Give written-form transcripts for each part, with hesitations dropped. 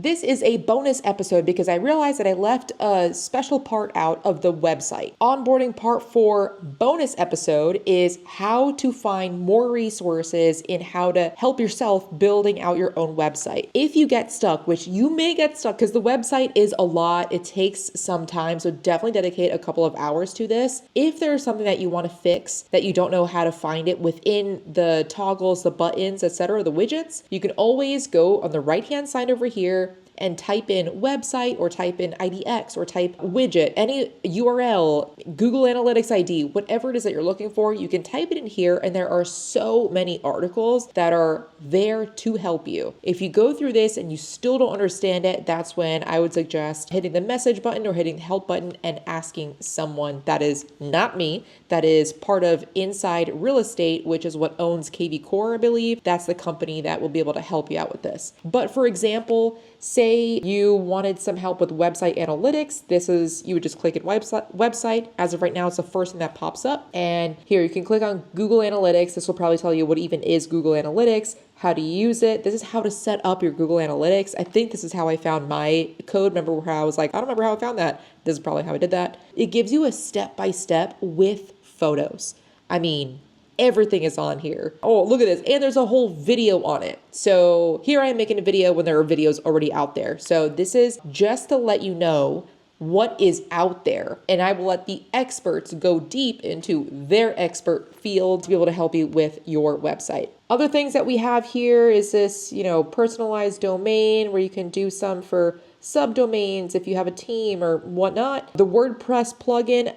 This is a bonus episode because I realized that I left a special part out of the website. Onboarding part 4 bonus episode is how to find more resources in how to help yourself building out your own website. If you get stuck, which you may get stuck because the website is a lot, it takes some time, so definitely dedicate a couple of hours to this. If there's something that you want to fix that you don't know how to find it within the toggles, the buttons, etc., the widgets, you can always go on the right-hand side over here and type in website or type in IDX or type widget, any URL, Google Analytics ID, whatever it is that you're looking for, you can type it in here and there are so many articles that are there to help you. If you go through this and you still don't understand it, that's when I would suggest hitting the message button or hitting the help button and asking someone that is not me, that is part of Inside Real Estate, which is what owns KvCore, I believe. That's the company that will be able to help you out with this. But for example, say you wanted some help with website analytics. You would just click in website. As of right now, it's the first thing that pops up. And here you can click on Google Analytics. This will probably tell you what even is Google Analytics, how to use it. This is how to set up your Google Analytics. I think this is how I found my code. Remember how I was like, I don't remember how I found that. This is probably how I did that. It gives you a step-by-step with photos. I mean, everything is on here. Oh, look at this. And there's a whole video on it. So here I am making a video when there are videos already out there. So this is just to let you know what is out there. And I will let the experts go deep into their expert field to be able to help you with your website. Other things that we have here is this, personalized domain where you can do some for subdomains if you have a team or whatnot. The WordPress plugin,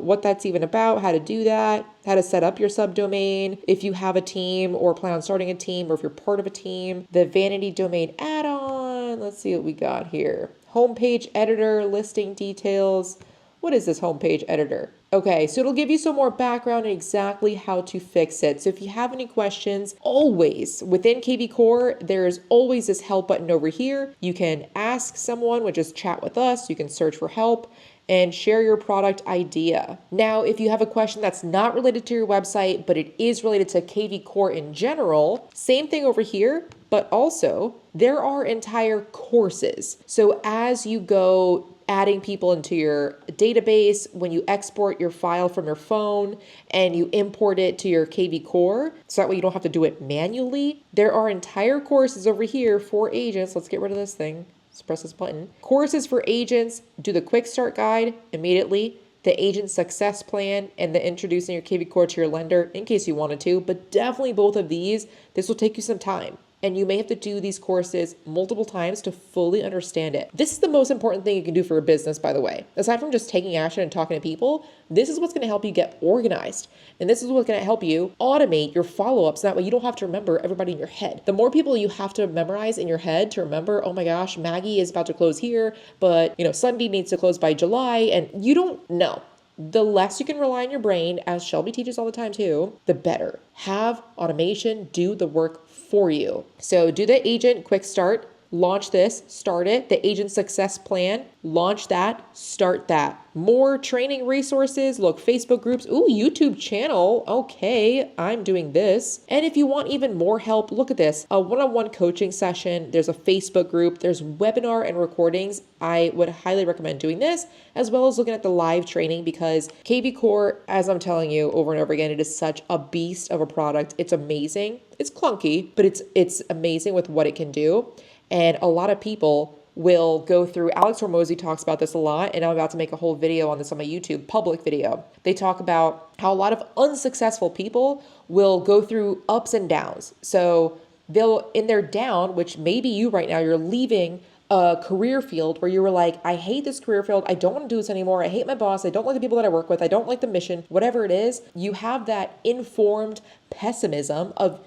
what that's even about, how to do that, how to set up your subdomain if you have a team or plan on starting a team or if you're part of a team. The vanity domain add-on, let's see what we got here. Homepage editor, listing details. What is this homepage editor? Okay, so it'll give you some more background on exactly how to fix it. So if you have any questions, always within KvCore, there's always this help button over here. You can ask someone, which is chat with us. You can search for help and share your product idea. Now, if you have a question that's not related to your website, but it is related to KvCore in general, same thing over here, but also there are entire courses. So as you go adding people into your database, when you export your file from your phone and you import it to your KvCore, so that way you don't have to do it manually, there are entire courses over here for agents. Let's get rid of this thing. Let's press this button. Courses for agents, do the quick start guide immediately, the agent success plan, and the introducing your KvCore to your lender in case you wanted to, but definitely both of these, this will take you some time. And you may have to do these courses multiple times to fully understand it. This is the most important thing you can do for a business, by the way. Aside from just taking action and talking to people, this is what's going to help you get organized. And this is what's going to help you automate your follow-ups. That way you don't have to remember everybody in your head. The more people you have to memorize in your head to remember, oh my gosh, Maggie is about to close here, but Sunday needs to close by July, and you don't know. The less you can rely on your brain, as Shelby teaches all the time too, the better. Have automation do the work for you. So do the agent quick start, launch this, start it. The agent success plan, launch that, start that. More training resources, look, Facebook groups, ooh, YouTube channel. Okay, I'm doing this. And if you want even more help, look at this, a one-on-one coaching session. There's a Facebook group, there's webinar and recordings. I would highly recommend doing this, as well as looking at the live training, because KvCore, as I'm telling you over and over again, it is such a beast of a product. It's amazing. It's clunky, but it's amazing with what it can do. And a lot of people will go through, Alex Hormozy talks about this a lot, and I'm about to make a whole video on this on my YouTube, public video. They talk about how a lot of unsuccessful people will go through ups and downs. So in their down, which maybe you right now, you're leaving a career field where you were like, I hate this career field. I don't want to do this anymore. I hate my boss. I don't like the people that I work with. I don't like the mission, whatever it is. You have that informed pessimism of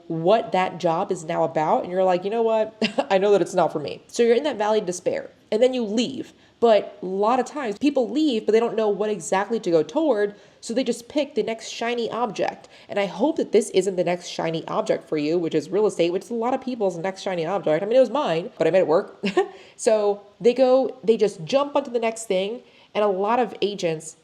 what that job is now about. And you're like, you know what? I know that it's not for me. So you're in that valley of despair and then you leave. But a lot of times people leave, but they don't know what exactly to go toward. So they just pick the next shiny object. And I hope that this isn't the next shiny object for you, which is real estate, which is a lot of people's next shiny object. I mean, it was mine, but I made it work. So they just jump onto the next thing. And a lot of agents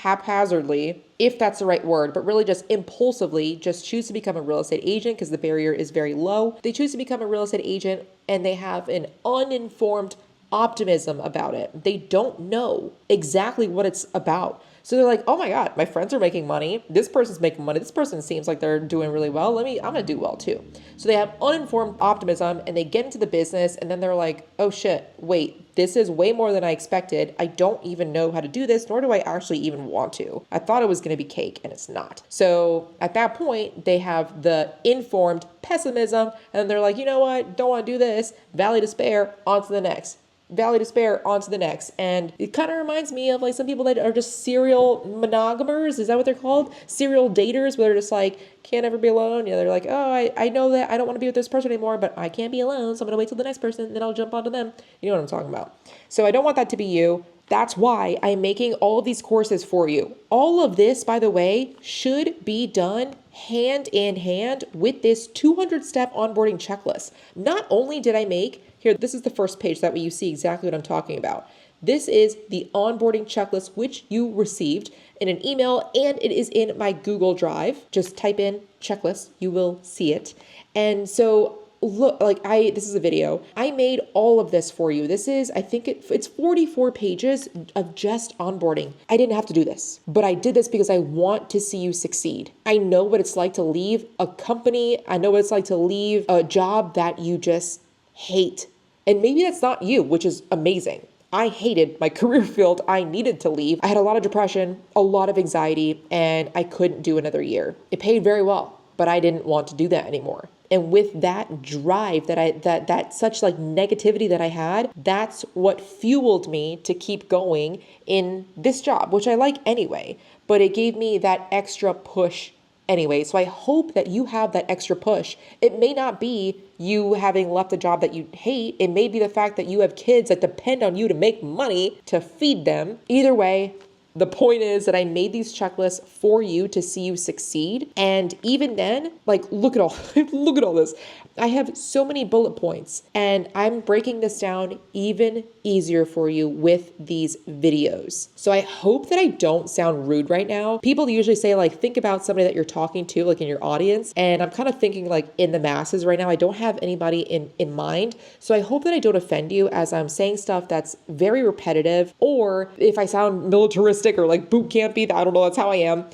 haphazardly, if that's the right word, but really just impulsively just choose to become a real estate agent because the barrier is very low. They choose to become a real estate agent and they have an uninformed optimism about it. They don't know exactly what it's about. So they're like, oh my God, my friends are making money. This person's making money. This person seems like they're doing really well. I'm going to do well too. So they have uninformed optimism and they get into the business and then they're like, oh shit, wait, this is way more than I expected. I don't even know how to do this, nor do I actually even want to. I thought it was going to be cake and it's not. So at that point, they have the informed pessimism and they're like, you know what? Don't want to do this. Valley despair, on to the next. Valley despair, on to the next. And it kind of reminds me of like some people that are just serial monogamers. Is that what they're called? Serial daters, where they're just like, can't ever be alone. You know, they're like, oh, I know that I don't want to be with this person anymore, but I can't be alone. So I'm going to wait till the next person and then I'll jump onto them. You know what I'm talking about. So I don't want that to be you. That's why I'm making all of these courses for you. All of this, by the way, should be done hand in hand with this 200-step onboarding checklist. Not only did I make, here, this is the first page, that way you see exactly what I'm talking about. This is the onboarding checklist, which you received in an email, and it is in my Google Drive. Just type in checklist, you will see it. And so look, this is a video. I made all of this for you. This is, I think it's 44 pages of just onboarding. I didn't have to do this, but I did this because I want to see you succeed. I know what it's like to leave a company. I know what it's like to leave a job that you just hate. And maybe that's not you, which is amazing. I hated my career field. I needed to leave. I had a lot of depression, a lot of anxiety, and I couldn't do another year. It paid very well, but I didn't want to do that anymore. And with that drive that such like negativity that I had, that's what fueled me to keep going in this job, which I like anyway, but it gave me that extra push anyway. So I hope that you have that extra push. It may not be you having left a job that you hate. It may be the fact that you have kids that depend on you to make money to feed them. Either way, the point is that I made these checklists for you to see you succeed. And even then, like, look at all this. I have so many bullet points and I'm breaking this down even easier for you with these videos. So I hope that I don't sound rude right now. People usually say like, think about somebody that you're talking to, like in your audience. And I'm kind of thinking like in the masses right now. I don't have anybody in mind. So I hope that I don't offend you as I'm saying stuff that's very repetitive, or if I sound militaristic or like boot campy, I don't know, that's how I am.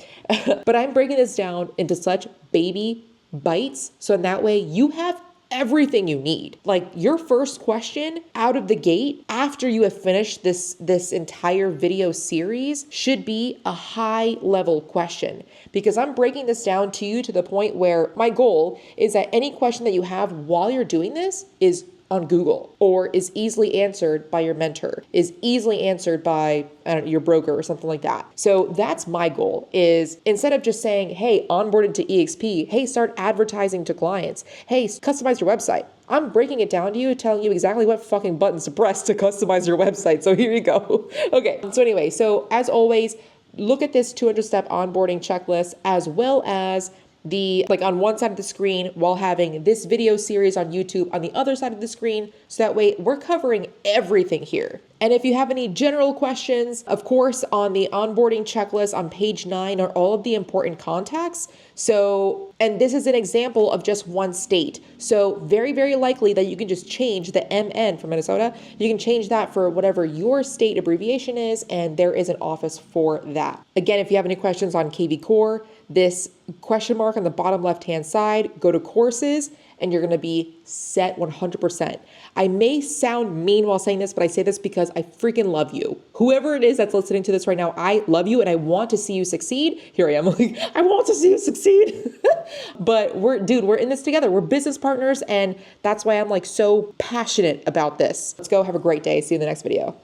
But I'm breaking this down into such baby bites. So in that way you have everything you need. Like your first question out of the gate after you have finished this entire video series should be a high level question, because I'm breaking this down to you to the point where my goal is that any question that you have while you're doing this is on Google, or is easily answered by your mentor, is easily answered by your broker or something like that. So that's my goal, is instead of just saying, hey, onboarded to EXP, hey, start advertising to clients, hey, customize your website. I'm breaking it down to you, telling you exactly what fucking buttons to press to customize your website. So here you go. Okay. So anyway, so as always, look at this 200-step onboarding checklist, as well as on one side of the screen while having this video series on YouTube on the other side of the screen. So that way we're covering everything here. And if you have any general questions, of course, on the onboarding checklist on page 9 are all of the important contacts. So, and this is an example of just one state. So very, very likely that you can just change the MN for Minnesota. You can change that for whatever your state abbreviation is, and there is an office for that. Again, if you have any questions on KvCore, this question mark on the bottom left-hand side, go to courses, and you're going to be set 100%. I may sound mean while saying this, but I say this because I freaking love you. Whoever it is that's listening to this right now, I love you and I want to see you succeed. Here I am, like, I want to see you succeed. But we're in this together. We're business partners, and that's why I'm like so passionate about this. Let's go. Have a great day. See you in the next video.